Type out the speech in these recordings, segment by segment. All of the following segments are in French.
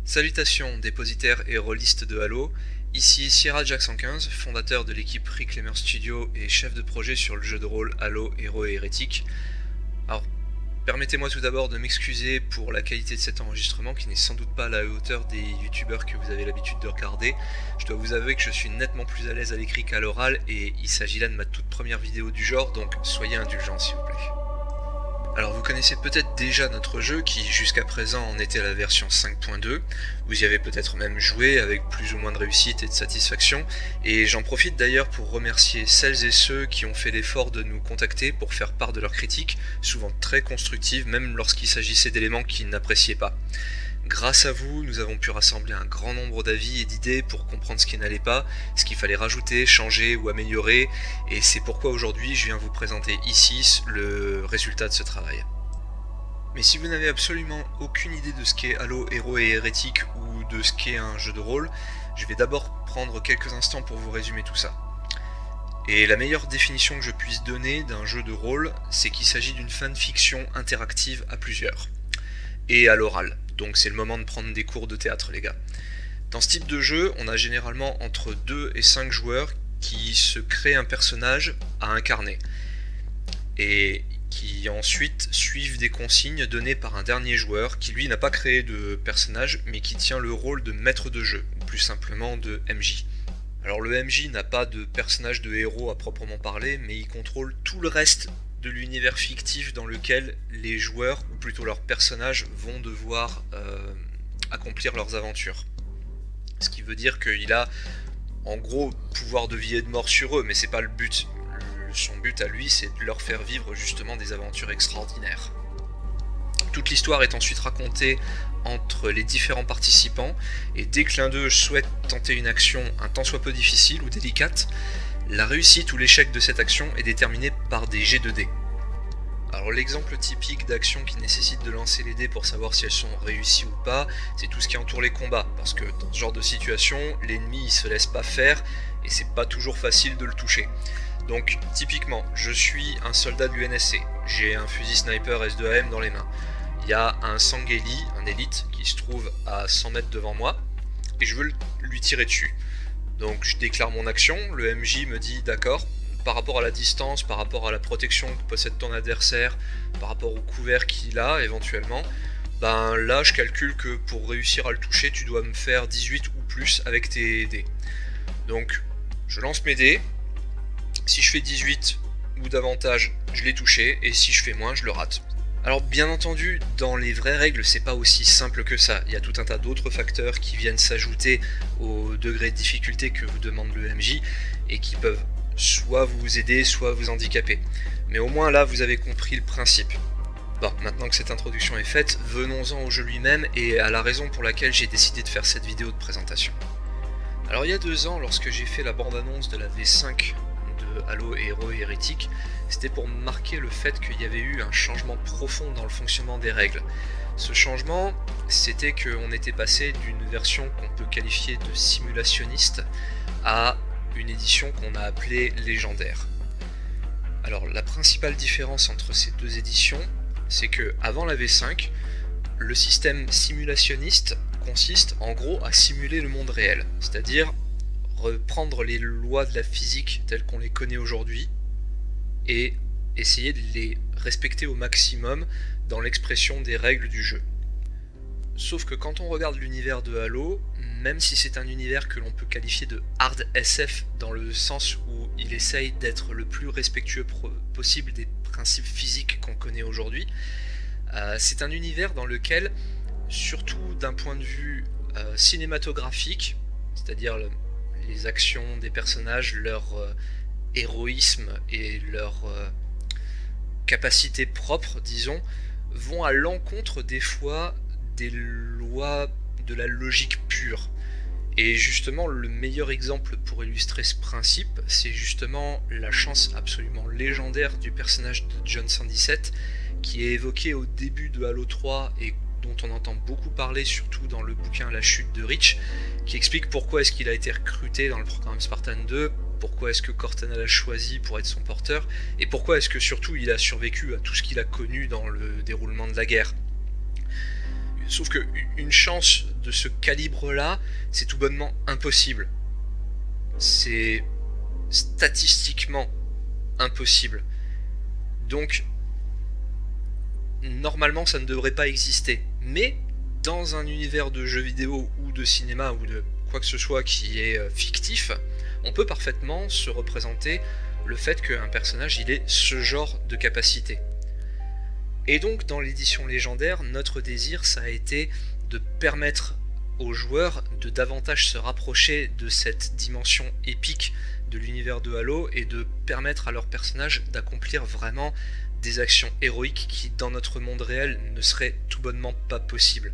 Salutations dépositaires et rôlistes de Halo, ici Sierra Jack 115, fondateur de l'équipe Reclaimer Studio et chef de projet sur le jeu de rôle Halo Héros et Hérétiques. Alors, permettez-moi tout d'abord de m'excuser pour la qualité de cet enregistrement qui n'est sans doute pas à la hauteur des youtubeurs que vous avez l'habitude de regarder. Je dois vous avouer que je suis nettement plus à l'aise à l'écrit qu'à l'oral et il s'agit là de ma toute première vidéo du genre, donc soyez indulgents s'il vous plaît. Alors vous connaissez peut-être déjà notre jeu qui jusqu'à présent en était à la version 5.2, vous y avez peut-être même joué avec plus ou moins de réussite et de satisfaction, et j'en profite d'ailleurs pour remercier celles et ceux qui ont fait l'effort de nous contacter pour faire part de leurs critiques, souvent très constructives même lorsqu'il s'agissait d'éléments qu'ils n'appréciaient pas. Grâce à vous, nous avons pu rassembler un grand nombre d'avis et d'idées pour comprendre ce qui n'allait pas, ce qu'il fallait rajouter, changer ou améliorer, et c'est pourquoi aujourd'hui je viens vous présenter ici le résultat de ce travail. Mais si vous n'avez absolument aucune idée de ce qu'est Halo Héros et Hérétiques ou de ce qu'est un jeu de rôle, je vais d'abord prendre quelques instants pour vous résumer tout ça. Et la meilleure définition que je puisse donner d'un jeu de rôle, c'est qu'il s'agit d'une fanfiction interactive à plusieurs, et à l'oral. Donc c'est le moment de prendre des cours de théâtre les gars. Dans ce type de jeu, on a généralement entre 2 et 5 joueurs qui se créent un personnage à incarner. Et qui ensuite suivent des consignes données par un dernier joueur qui lui n'a pas créé de personnage mais qui tient le rôle de maître de jeu, ou plus simplement de MJ. Alors le MJ n'a pas de personnage de héros à proprement parler, mais il contrôle tout le reste de l'univers fictif dans lequel les joueurs, ou plutôt leurs personnages, vont devoir accomplir leurs aventures. Ce qui veut dire qu'il a, en gros, pouvoir de vie et de mort sur eux, mais c'est pas le but. Son but à lui, c'est de leur faire vivre justement des aventures extraordinaires. Toute l'histoire est ensuite racontée entre les différents participants, et dès que l'un d'eux souhaite tenter une action un tant soit peu difficile ou délicate, la réussite ou l'échec de cette action est déterminé par des jets de dés. Alors l'exemple typique d'action qui nécessite de lancer les dés pour savoir si elles sont réussies ou pas, c'est tout ce qui entoure les combats, parce que dans ce genre de situation, l'ennemi il se laisse pas faire, et c'est pas toujours facile de le toucher. Donc typiquement, je suis un soldat du NSC, j'ai un fusil sniper S2AM dans les mains. Il y a un Sangheili, un élite, qui se trouve à 100 mètres devant moi, et je veux lui tirer dessus. Donc je déclare mon action, le MJ me dit d'accord, par rapport à la distance, par rapport à la protection que possède ton adversaire, par rapport au couvert qu'il a éventuellement, ben là je calcule que pour réussir à le toucher, tu dois me faire 18 ou plus avec tes dés. Donc je lance mes dés, si je fais 18 ou davantage, je l'ai touché, et si je fais moins, je le rate. Alors bien entendu, dans les vraies règles, c'est pas aussi simple que ça. Il y a tout un tas d'autres facteurs qui viennent s'ajouter au degré de difficulté que vous demande le MJ et qui peuvent soit vous aider, soit vous handicaper. Mais au moins là, vous avez compris le principe. Bon, maintenant que cette introduction est faite, venons-en au jeu lui-même et à la raison pour laquelle j'ai décidé de faire cette vidéo de présentation. Alors il y a 2 ans, lorsque j'ai fait la bande-annonce de la V5 de Halo Héros et Hérétiques, c'était pour marquer le fait qu'il y avait eu un changement profond dans le fonctionnement des règles. Ce changement, c'était qu'on était passé d'une version qu'on peut qualifier de simulationniste à une édition qu'on a appelée légendaire. Alors la principale différence entre ces deux éditions, c'est que avant la V5, le système simulationniste consiste en gros à simuler le monde réel, c'est-à-dire reprendre les lois de la physique telles qu'on les connaît aujourd'hui et essayer de les respecter au maximum dans l'expression des règles du jeu. Sauf que quand on regarde l'univers de Halo, même si c'est un univers que l'on peut qualifier de hard SF dans le sens où il essaye d'être le plus respectueux possible des principes physiques qu'on connaît aujourd'hui, c'est un univers dans lequel, surtout d'un point de vue cinématographique, c'est-à-dire les actions des personnages, leur héroïsme et leur capacité propre, disons, vont à l'encontre des fois des lois de la logique pure. Et justement, le meilleur exemple pour illustrer ce principe, c'est justement la chance absolument légendaire du personnage de John 117, qui est évoqué au début de Halo 3 et dont on entend beaucoup parler, surtout dans le bouquin La chute de Reach, qui explique pourquoi est-ce qu'il a été recruté dans le programme Spartan 2, pourquoi est-ce que Cortana l'a choisi pour être son porteur, et pourquoi est-ce que surtout il a survécu à tout ce qu'il a connu dans le déroulement de la guerre. Sauf que une chance de ce calibre-là, c'est tout bonnement impossible. C'est statistiquement impossible. Donc, normalement, ça ne devrait pas exister. Mais, dans un univers de jeux vidéo ou de cinéma ou de quoi que ce soit qui est fictif, on peut parfaitement se représenter le fait qu'un personnage il ait ce genre de capacité. Et donc dans l'édition légendaire, notre désir ça a été de permettre aux joueurs de davantage se rapprocher de cette dimension épique de l'univers de Halo et de permettre à leurs personnages d'accomplir vraiment des actions héroïques qui dans notre monde réel ne seraient tout bonnement pas possibles.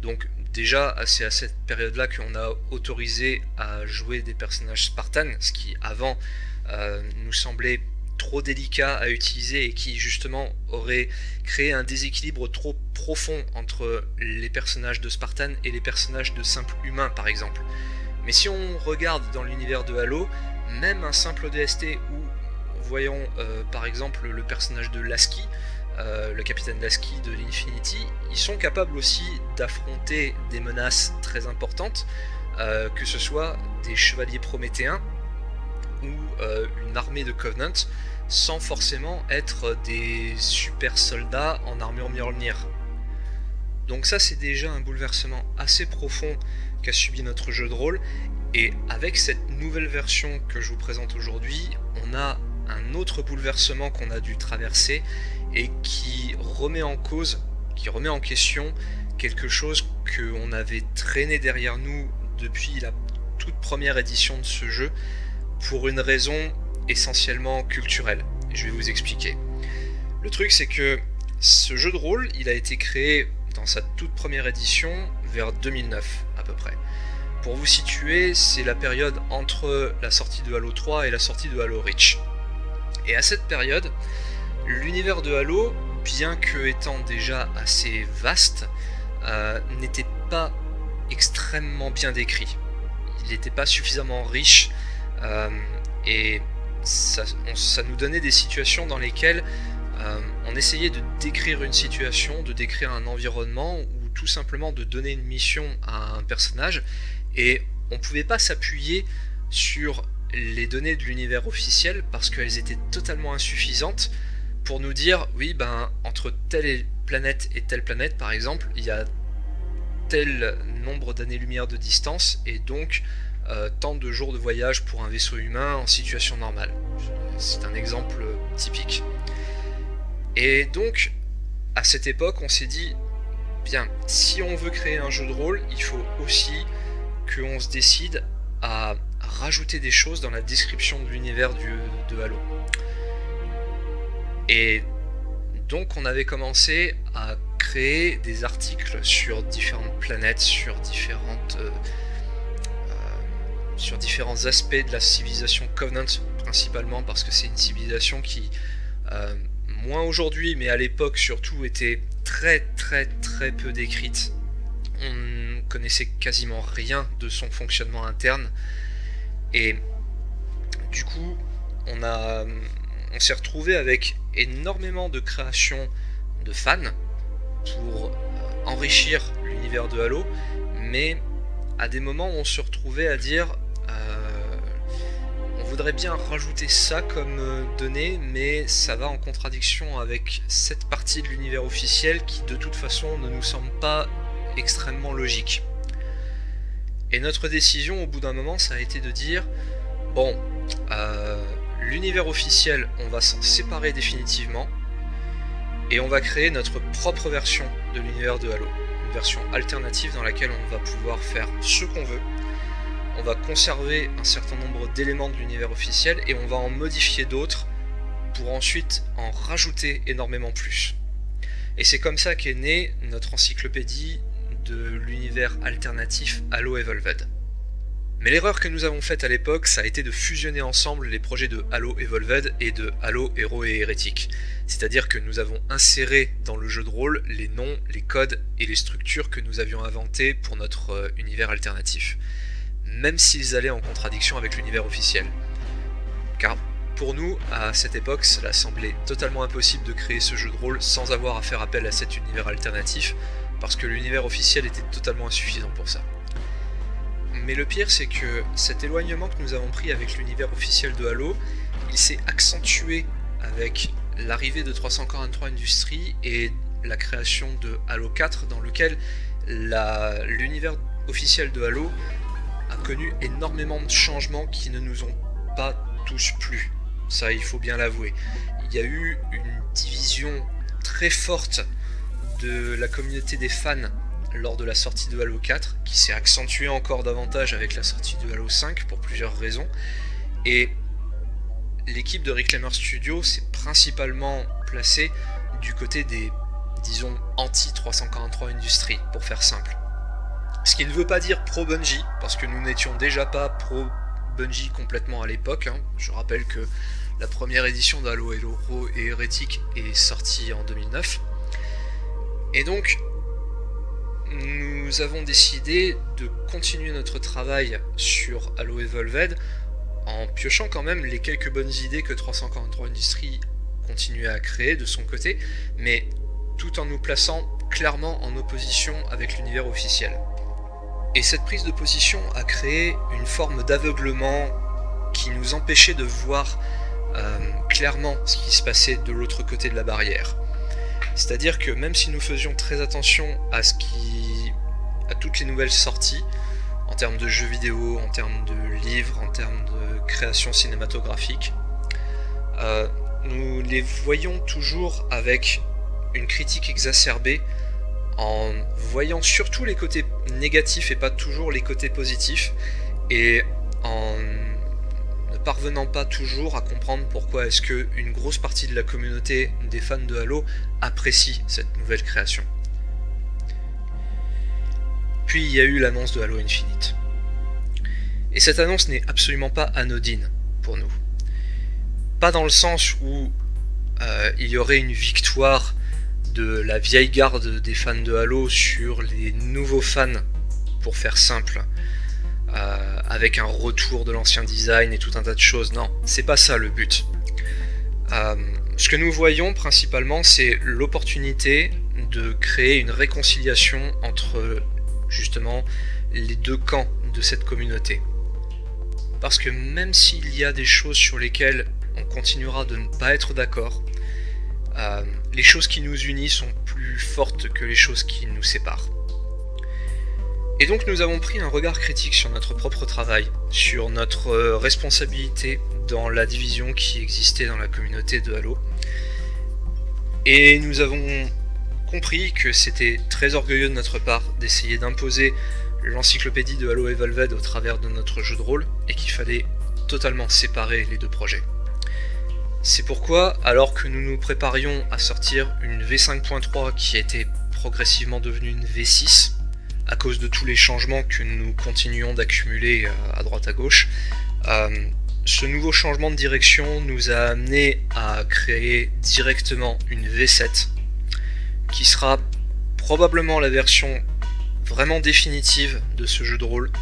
Donc déjà c'est à cette période là qu'on a autorisé à jouer des personnages Spartans, ce qui avant nous semblait trop délicat à utiliser et qui justement aurait créé un déséquilibre trop profond entre les personnages de Spartan et les personnages de simples humains par exemple. Mais si on regarde dans l'univers de Halo, même un simple DST où voyons par exemple le personnage de Lasky, le capitaine Lasky de l'Infinity, ils sont capables aussi d'affronter des menaces très importantes, que ce soit des chevaliers prométhéens ou une armée de Covenant, sans forcément être des super soldats en armure Mjolnir. Donc ça c'est déjà un bouleversement assez profond qu'a subi notre jeu de rôle, et avec cette nouvelle version que je vous présente aujourd'hui, on a un autre bouleversement qu'on a dû traverser et qui remet en cause, qui remet en question quelque chose qu'on avait traîné derrière nous depuis la toute première édition de ce jeu, pour une raison essentiellement culturelle. Et je vais vous expliquer. Le truc c'est que ce jeu de rôle, il a été créé dans sa toute première édition vers 2009 à peu près. Pour vous situer, c'est la période entre la sortie de Halo 3 et la sortie de Halo Reach. Et à cette période, l'univers de Halo, bien que étant déjà assez vaste, n'était pas extrêmement bien décrit. Il n'était pas suffisamment riche, et ça nous donnait des situations dans lesquelles on essayait de décrire une situation, de décrire un environnement, ou tout simplement de donner une mission à un personnage, et on ne pouvait pas s'appuyer sur les données de l'univers officiel parce qu'elles étaient totalement insuffisantes pour nous dire oui ben entre telle planète et telle planète par exemple il y a tel nombre d'années-lumière de distance et donc tant de jours de voyage pour un vaisseau humain en situation normale. C'est un exemple typique. Et donc à cette époque on s'est dit bien, si on veut créer un jeu de rôle, il faut aussi qu'on se décide à rajouter des choses dans la description de l'univers de Halo. Et donc on avait commencé à créer des articles sur différentes planètes, sur différents aspects de la civilisation Covenant, principalement parce que c'est une civilisation qui, moins aujourd'hui, mais à l'époque surtout, était très peu décrite. On connaissait quasiment rien de son fonctionnement interne. Et du coup, on s'est retrouvé avec énormément de créations de fans pour enrichir l'univers de Halo, mais à des moments on se retrouvait à dire on voudrait bien rajouter ça comme données, mais ça va en contradiction avec cette partie de l'univers officiel qui de toute façon ne nous semble pas extrêmement logique. Et notre décision au bout d'un moment ça a été de dire bon, l'univers officiel on va s'en séparer définitivement et on va créer notre propre version de l'univers de Halo, une version alternative dans laquelle on va pouvoir faire ce qu'on veut, on va conserver un certain nombre d'éléments de l'univers officiel et on va en modifier d'autres pour ensuite en rajouter énormément plus. Et c'est comme ça qu'est née notre encyclopédie de l'univers alternatif Halo Evolved. Mais l'erreur que nous avons faite à l'époque, ça a été de fusionner ensemble les projets de Halo Evolved et de Halo Héros et Hérétiques. C'est-à-dire que nous avons inséré dans le jeu de rôle les noms, les codes et les structures que nous avions inventés pour notre univers alternatif, même s'ils allaient en contradiction avec l'univers officiel. Car pour nous, à cette époque, cela semblait totalement impossible de créer ce jeu de rôle sans avoir à faire appel à cet univers alternatif, parce que l'univers officiel était totalement insuffisant pour ça. Mais le pire, c'est que cet éloignement que nous avons pris avec l'univers officiel de Halo, il s'est accentué avec l'arrivée de 343 Industries et la création de Halo 4, dans lequel l'univers officiel de Halo a connu énormément de changements qui ne nous ont pas tous plu. Ça, il faut bien l'avouer. Il y a eu une division très forte de la communauté des fans lors de la sortie de Halo 4, qui s'est accentuée encore davantage avec la sortie de Halo 5 pour plusieurs raisons. Et l'équipe de Reclaimer Studio s'est principalement placée du côté des, disons, anti-343 Industries, pour faire simple. Ce qui ne veut pas dire pro-Bungie, parce que nous n'étions déjà pas pro-Bungie complètement à l'époque. Je rappelle que la première édition d'Halo Héros et Hérétique est sortie en 2009. Et donc, nous avons décidé de continuer notre travail sur Halo Evolved en piochant quand même les quelques bonnes idées que 343 Industries continuait à créer de son côté, mais tout en nous plaçant clairement en opposition avec l'univers officiel. Et cette prise de position a créé une forme d'aveuglement qui nous empêchait de voir clairement ce qui se passait de l'autre côté de la barrière. C'est-à-dire que même si nous faisions très attention à toutes les nouvelles sorties, en termes de jeux vidéo, en termes de livres, en termes de création cinématographique, nous les voyons toujours avec une critique exacerbée, en voyant surtout les côtés négatifs et pas toujours les côtés positifs, et en ne parvenant pas toujours à comprendre pourquoi est-ce que une grosse partie de la communauté des fans de Halo apprécie cette nouvelle création. Puis il y a eu l'annonce de Halo Infinite. Et cette annonce n'est absolument pas anodine pour nous. Pas dans le sens où il y aurait une victoire de la vieille garde des fans de Halo sur les nouveaux fans, pour faire simple, avec un retour de l'ancien design et tout un tas de choses. Non, c'est pas ça le but. Ce que nous voyons principalement, c'est l'opportunité de créer une réconciliation entre justement les deux camps de cette communauté. Parce que même s'il y a des choses sur lesquelles on continuera de ne pas être d'accord, les choses qui nous unissent sont plus fortes que les choses qui nous séparent. Et donc nous avons pris un regard critique sur notre propre travail, sur notre responsabilité dans la division qui existait dans la communauté de Halo. Et nous avons compris que c'était très orgueilleux de notre part d'essayer d'imposer l'encyclopédie de Halo Evolved au travers de notre jeu de rôle, et qu'il fallait totalement séparer les deux projets. C'est pourquoi, alors que nous nous préparions à sortir une V5.3 qui était progressivement devenue une V6, à cause de tous les changements que nous continuons d'accumuler à droite à gauche, ce nouveau changement de direction nous a amené à créer directement une V7, qui sera probablement la version vraiment définitive de ce jeu de rôle,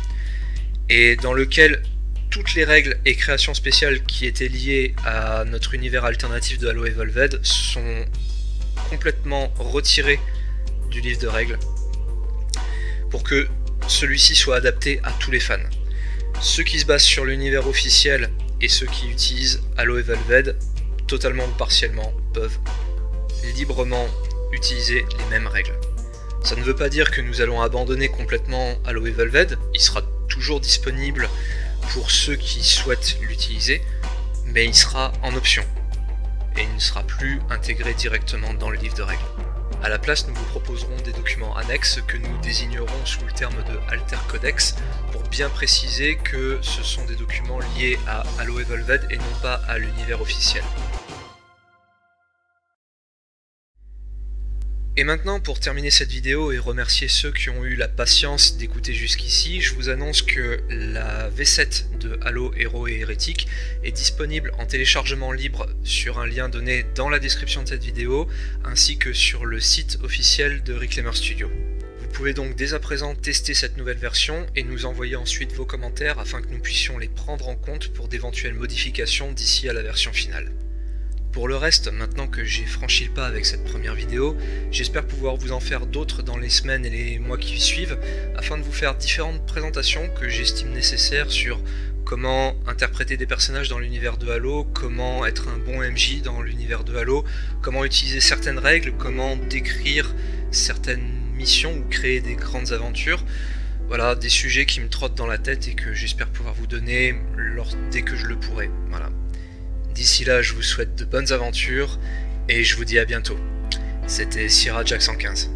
et dans lequel toutes les règles et créations spéciales qui étaient liées à notre univers alternatif de Halo Evolved sont complètement retirées du livre de règles, pour que celui-ci soit adapté à tous les fans. Ceux qui se basent sur l'univers officiel et ceux qui utilisent Halo Evolved, totalement ou partiellement, peuvent librement utiliser les mêmes règles. Ça ne veut pas dire que nous allons abandonner complètement Halo Evolved, il sera toujours disponible pour ceux qui souhaitent l'utiliser, mais il sera en option, et il ne sera plus intégré directement dans le livre de règles. A la place, nous vous proposerons des documents annexes que nous désignerons sous le terme de Alter Codex, pour bien préciser que ce sont des documents liés à Halo Evolved et non pas à l'univers officiel. Et maintenant, pour terminer cette vidéo et remercier ceux qui ont eu la patience d'écouter jusqu'ici, je vous annonce que la V7 de Halo Héros et Hérétique est disponible en téléchargement libre sur un lien donné dans la description de cette vidéo, ainsi que sur le site officiel de Reclaimer Studio. Vous pouvez donc dès à présent tester cette nouvelle version et nous envoyer ensuite vos commentaires afin que nous puissions les prendre en compte pour d'éventuelles modifications d'ici à la version finale. Pour le reste, maintenant que j'ai franchi le pas avec cette première vidéo, j'espère pouvoir vous en faire d'autres dans les semaines et les mois qui suivent, afin de vous faire différentes présentations que j'estime nécessaires sur comment interpréter des personnages dans l'univers de Halo, comment être un bon MJ dans l'univers de Halo, comment utiliser certaines règles, comment décrire certaines missions ou créer des grandes aventures. Voilà, des sujets qui me trottent dans la tête et que j'espère pouvoir vous donner dès que je le pourrai. Voilà. D'ici là, je vous souhaite de bonnes aventures et je vous dis à bientôt. C'était Sierra Jack 115.